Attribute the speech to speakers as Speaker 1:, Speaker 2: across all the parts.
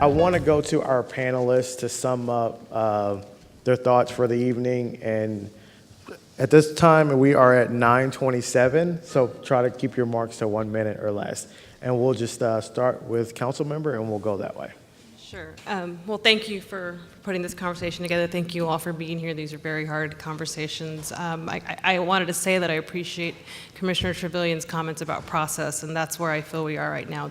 Speaker 1: I want to go to our panelists to sum up their thoughts for the evening. And at this time, we are at 9:27, so try to keep your marks to 1 minute or less. And we'll just start with council member, and we'll go that way.
Speaker 2: Sure. Well, thank you for putting this conversation together. Thank you all for being here. These are very hard conversations. I wanted to say that I appreciate Commissioner Trevillion's comments about process, and that's where I feel we are right now.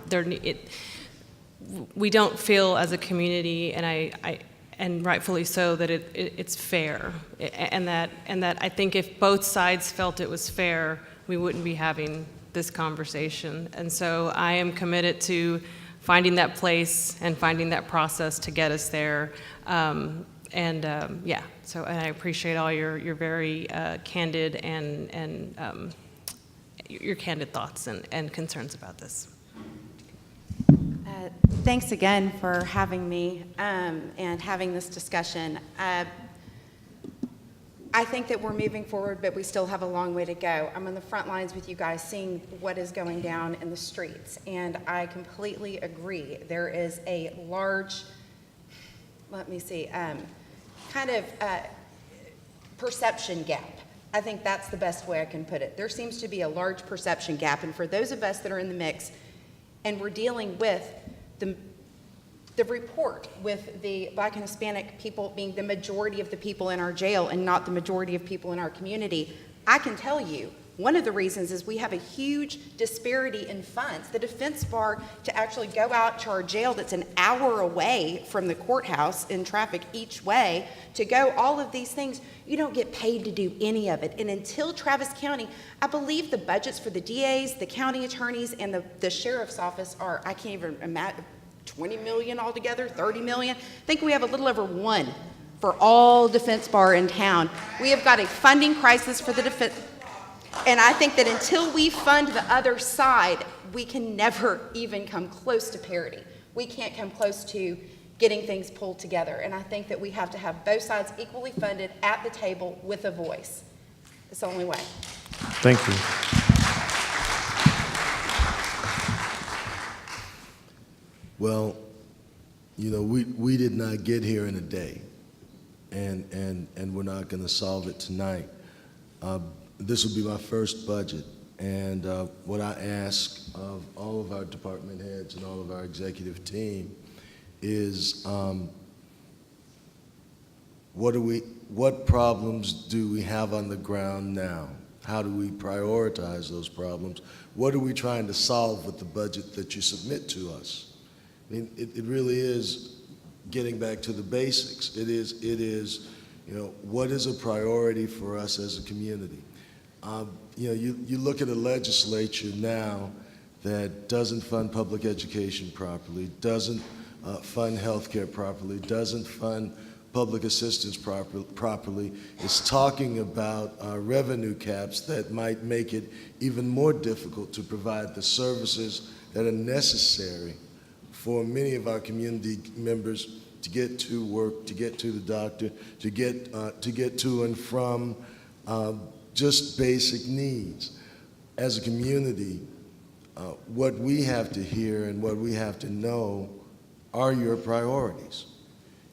Speaker 2: We don't feel as a community, and rightfully so, that it's fair, and that I think if both sides felt it was fair, we wouldn't be having this conversation. And so I am committed to finding that place and finding that process to get us there. Yeah, so and I appreciate all your very candid and your candid thoughts and concerns about this.
Speaker 3: Thanks again for having me and having this discussion. I think that we're moving forward, but we still have a long way to go. I'm on the front lines with you guys seeing what is going down in the streets, and I completely agree. There is a large, kind of perception gap. I think that's the best way I can put it. There seems to be a large perception gap, and for those of us that are in the mix, and we're dealing with the report with the Black and Hispanic people being the majority of the people in our jail and not the majority of people in our community, I can tell you one of the reasons is we have a huge disparity in funds. The defense bar to actually go out to our jail that's an hour away from the courthouse in traffic each way, to go all of these things, you don't get paid to do any of it. And until Travis County, I believe the budgets for the DAs, the county attorneys, and the sheriff's office are, I can't even imagine, 20 million altogether, 30 million. I think we have a little over 1 for all defense bar in town. We have got a funding crisis for the defense. And I think that until we fund the other side, we can never even come close to parity. We can't come close to getting things pulled together. And I think that we have to have both sides equally funded at the table with a voice. It's the only way.
Speaker 1: Thank you.
Speaker 4: Well, you know, we did not get here in a day, and we're not going to solve it tonight. This will be my first budget, and what I ask of all of our department heads and all of our executive team is what problems do we have on the ground now? How do we prioritize those problems? What are we trying to solve with the budget that you submit to us? I mean, it really is getting back to the basics. It is, you know, what is a priority for us as a community? You know, you look at a legislature now that doesn't fund public education properly, doesn't fund healthcare properly, doesn't fund public assistance properly, is talking about revenue caps that might make it even more difficult to provide the services that are necessary for many of our community members to get to work, to get to the doctor, to get to and from just basic needs. As a community, what we have to hear and what we have to know are your priorities.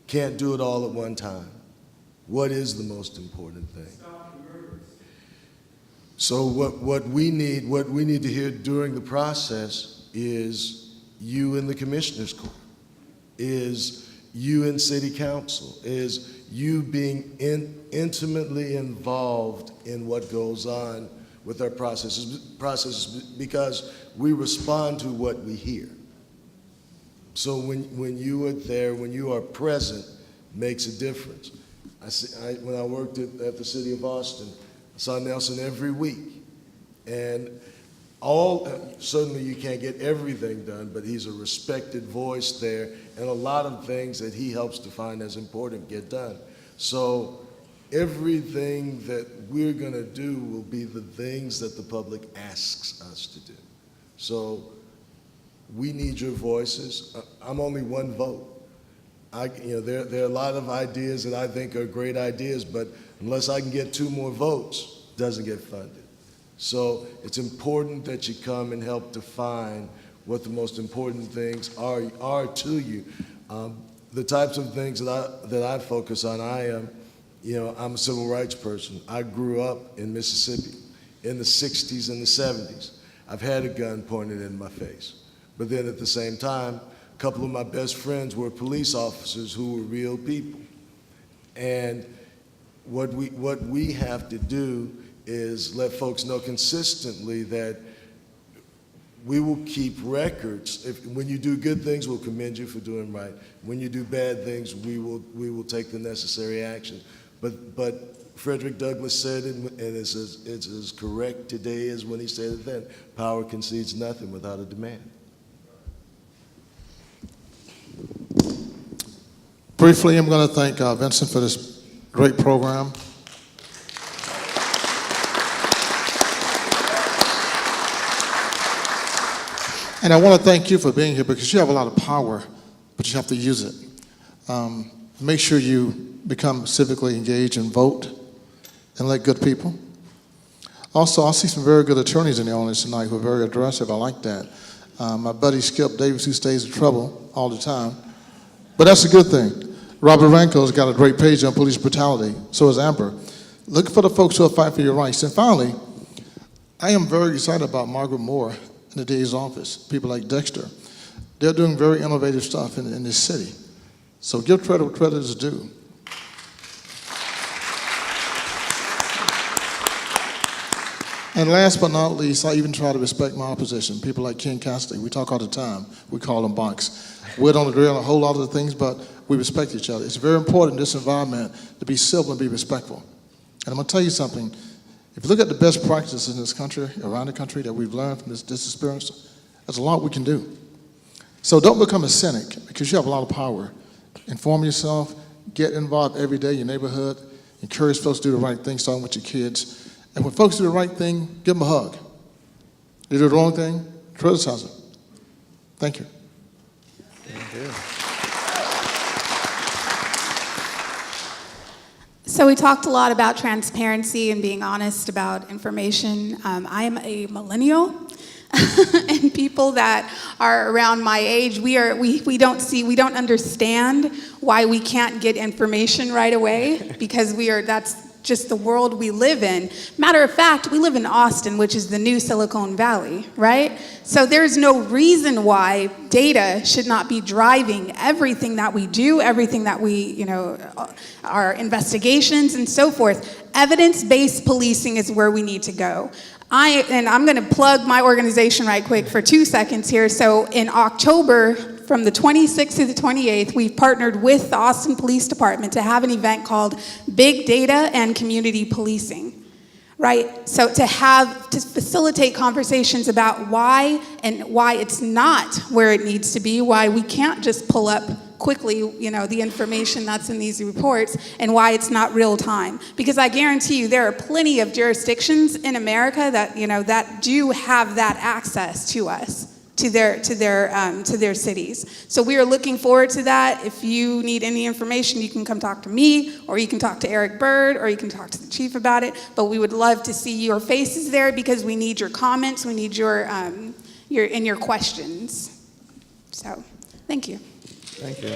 Speaker 4: Can't do it all at one time. What is the most important thing? So what we need to hear during the process is you in the Commissioner's Court, is you in City Council, is you being intimately involved in what goes on with our processes, because we respond to what we hear. So when you are there, when you are present, makes a difference. When I worked at the City of Austin, I saw Nelson every week, and certainly you can't get everything done, but he's a respected voice there, and a lot of things that he helps define as important get done. So everything that we're going to do will be the things that the public asks us to do. So we need your voices. I'm only one vote. There are a lot of ideas that I think are great ideas, but unless I can get 2 more votes, it doesn't get funded. So it's important that you come and help define what the most important things are to you. The types of things that I focus on, I'm a civil rights person. I grew up in Mississippi in the 60s and the 70s. I've had a gun pointed in my face. But then at the same time, a couple of my best friends were police officers who were real people. And what we have to do is let folks know consistently that we will keep records. When you do good things, we'll commend you for doing right. When you do bad things, we will take the necessary action. But Frederick Douglass said it, and it's as correct today as when he said it then. Power concedes nothing without a demand.
Speaker 5: Briefly, I'm going to thank Vincent for this great program. And I want to thank you for being here because you have a lot of power, but you have to use it. Make sure you become civically engaged and vote and elect good people. Also, I see some very good attorneys in the audience tonight who are very aggressive. I like that. My buddy Skip Davis, who stays in trouble all the time. But that's a good thing. Robert Ranko's got a great page on police brutality. So is Amber. Look for the folks who will fight for your rights. And finally, I am very excited about Margaret Moore in the DA's office, people like Dexter. They're doing very innovative stuff in this city. So give credit where credit is due. And last but not least, I even try to respect my opposition. People like Ken Cassidy, we talk all the time. We call them box. We don't agree on a whole lot of the things, but we respect each other. It's very important in this environment to be civil and be respectful. And I'm gonna tell you something. If you look at the best practices in this country, around the country that we've learned from this experience, there's a lot we can do. So don't become a cynic because you have a lot of power. Inform yourself, get involved every day in your neighborhood, encourage folks to do the right thing, starting with your kids. And when folks do the right thing, give them a hug. They do the wrong thing, criticize them. Thank you.
Speaker 1: Thank you.
Speaker 6: So we talked a lot about transparency and being honest about information. I am a millennial, and people that are around my age, we don't understand why we can't get information right away because that's just the world we live in. Matter of fact, we live in Austin, which is the new Silicon Valley, right? So there's no reason why data should not be driving everything that we do, everything that we, our investigations and so forth. Evidence-based policing is where we need to go. I'm gonna plug my organization right quick for 2 seconds here. So in October, from the 26th to the 28th, we've partnered with the Austin Police Department to have an event called Big Data and Community Policing, right? So to facilitate conversations about why it's not where it needs to be, why we can't just pull up quickly, the information that's in these reports, and why it's not real time. Because I guarantee you, there are plenty of jurisdictions in America that, that do have that access to us. To their cities. So we are looking forward to that. If you need any information, you can come talk to me, or you can talk to Eric Bird, or you can talk to the chief about it. But we would love to see your faces there because we need your comments, we need your questions. So, thank you.
Speaker 1: Thank you.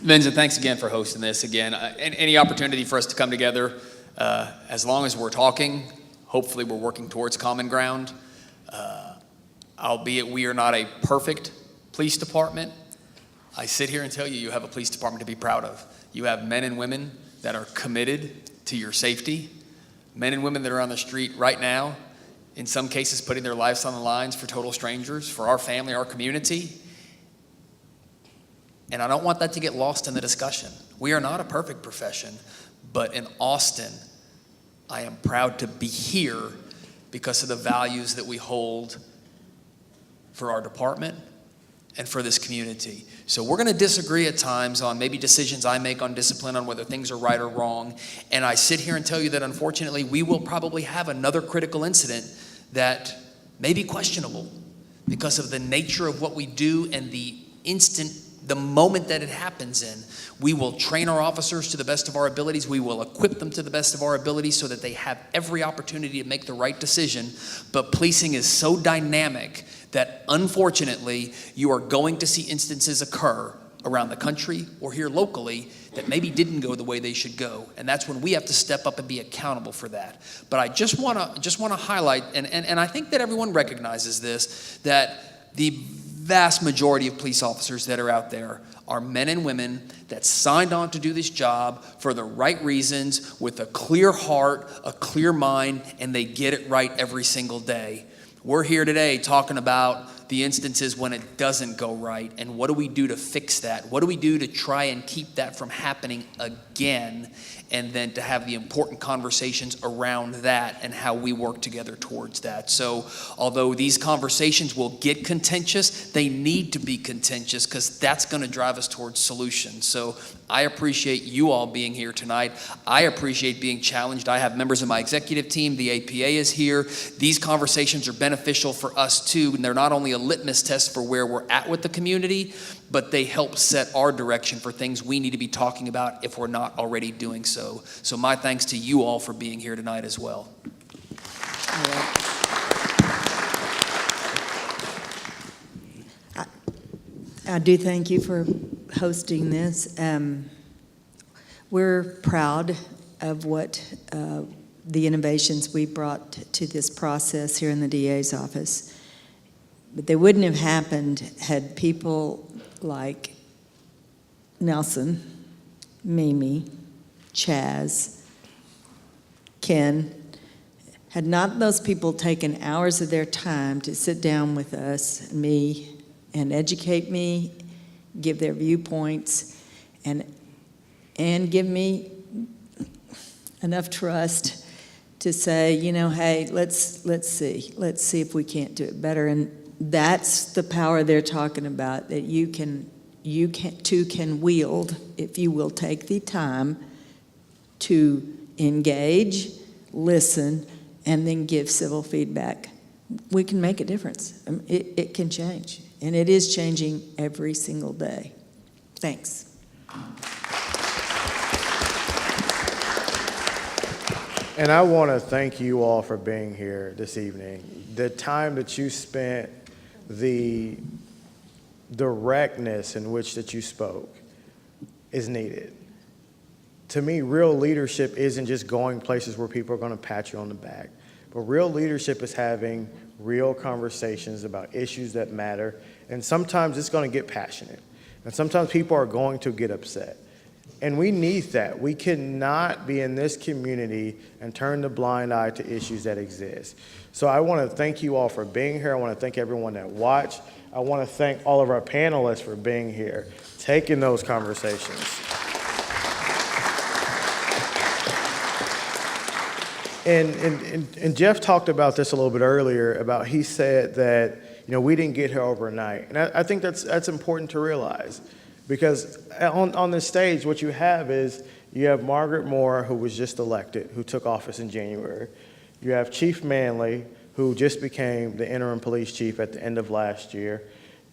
Speaker 7: Vincent, thanks again for hosting this again. Any opportunity for us to come together, as long as we're talking, hopefully we're working towards common ground. Albeit we are not a perfect police department, I sit here and tell you, you have a police department to be proud of. You have men and women that are committed to your safety, men and women that are on the street right now, in some cases putting their lives on the lines for total strangers, for our family, our community. And I don't want that to get lost in the discussion. We are not a perfect profession, but in Austin, I am proud to be here because of the values that we hold for our department and for this community. So we're going to disagree at times on maybe decisions I make on discipline, on whether things are right or wrong. And I sit here and tell you that unfortunately we will probably have another critical incident that may be questionable because of the nature of what we do and the instant the moment that it happens in. We will train our officers to the best of our abilities. We will equip them to the best of our abilities so that they have every opportunity to make the right decision. But policing is so dynamic that unfortunately you are going to see instances occur around the country or here locally that maybe didn't go the way they should go. And that's when we have to step up and be accountable for that. But I just want to highlight, and I think that everyone recognizes this, that the vast majority of police officers that are out there are men and women that signed on to do this job for the right reasons, with a clear heart, a clear mind, and they get it right every single day. We're here today talking about the instances when it doesn't go right, and what do we do to fix that? What do we do to try and keep that from happening again, and then to have the important conversations around that and how we work together towards that. So although these conversations will get contentious, they need to be contentious because that's going to drive us towards solutions. So I appreciate you all being here tonight. I appreciate being challenged. I have members of my executive team. The APA is here. These conversations are beneficial for us too, and they're not only a litmus test for where we're at with the community, but they help set our direction for things we need to be talking about if we're not already doing so. So my thanks to you all for being here tonight as well.
Speaker 8: I do thank you for hosting this. We're proud of what the innovations we brought to this process here in the DA's office. But they wouldn't have happened had people like Nelson, Mimi, Chaz, Ken, had not those people taken hours of their time to sit down with us, me, and educate me, give their viewpoints, and give me enough trust to say, you know, hey, let's see if we can't do it better. And that's the power they're talking about, that you can wield if you will take the time to engage, listen, and then give civil feedback. We can make a difference. It can change, and it is changing every single day. Thanks.
Speaker 1: And I want to thank you all for being here this evening. The time that you spent, the directness in which that you spoke is needed. To me, real leadership isn't just going places where people are going to pat you on the back, but real leadership is having real conversations about issues that matter, and sometimes it's going to get passionate, and sometimes people are going to get upset. And we need that. We cannot be in this community and turn the blind eye to issues that exist. So I want to thank you all for being here. I want to thank everyone that watched. I want to thank all of our panelists for being here, taking those conversations. And Jeff talked about this a little bit earlier, about he said that, you know, we didn't get here overnight. And I think that's important to realize. Because on this stage, what you have is, you have Margaret Moore, who was just elected, who took office in January. You have Chief Manley, who just became the interim police chief at the end of last year.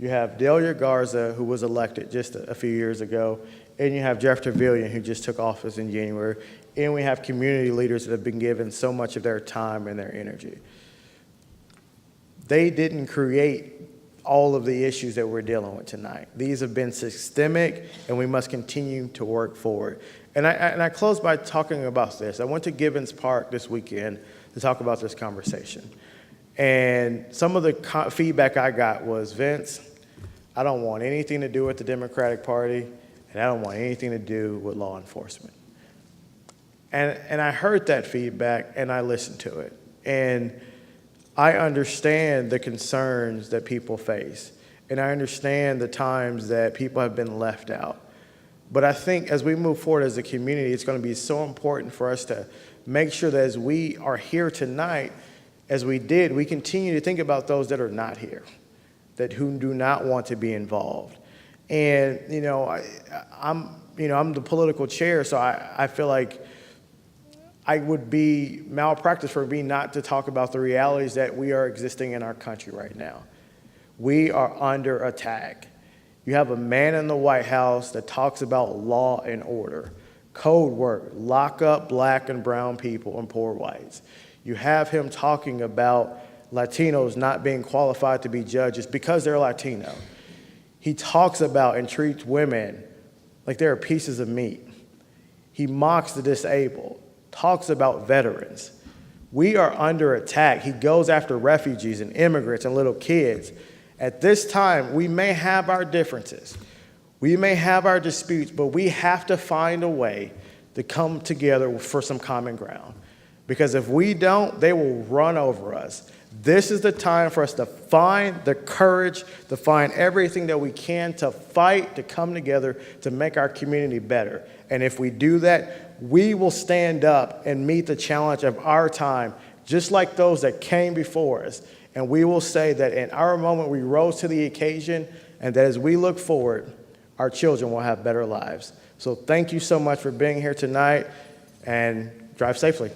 Speaker 1: You have Delia Garza, who was elected just a few years ago. And you have Jeff Trevelyan, who just took office in January. And we have community leaders that have been given so much of their time and their energy. They didn't create all of the issues that we're dealing with tonight. These have been systemic, and we must continue to work forward. And I close by talking about this. I went to Gibbons Park this weekend to talk about this conversation. And some of the feedback I got was, Vince, I don't want anything to do with the Democratic Party, and I don't want anything to do with law enforcement. And I heard that feedback, and I listened to it. And I understand the concerns that people face, and I understand the times that people have been left out. But I think as we move forward as a community, it's going to be so important for us to make sure that as we are here tonight, as we did, we continue to think about those that are not here, who do not want to be involved. And, you know, I'm the political chair, so I feel like I would be malpractice for me not to talk about the realities that we are existing in our country right now. We are under attack. You have a man in the White House that talks about law and order, code work, lock up black and brown people and poor whites. You have him talking about Latinos not being qualified to be judges because they're Latino. He talks about and treats women like they're pieces of meat. He mocks the disabled, talks about veterans. We are under attack. He goes after refugees and immigrants and little kids. At this time, we may have our differences. We may have our disputes, but we have to find a way to come together for some common ground. Because if we don't, they will run over us. This is the time for us to find the courage, to find everything that we can to fight, to come together, to make our community better. And if we do that, we will stand up and meet the challenge of our time, just like those that came before us. And we will say that in our moment we rose to the occasion, and that as we look forward, our children will have better lives. So thank you so much for being here tonight, and drive safely.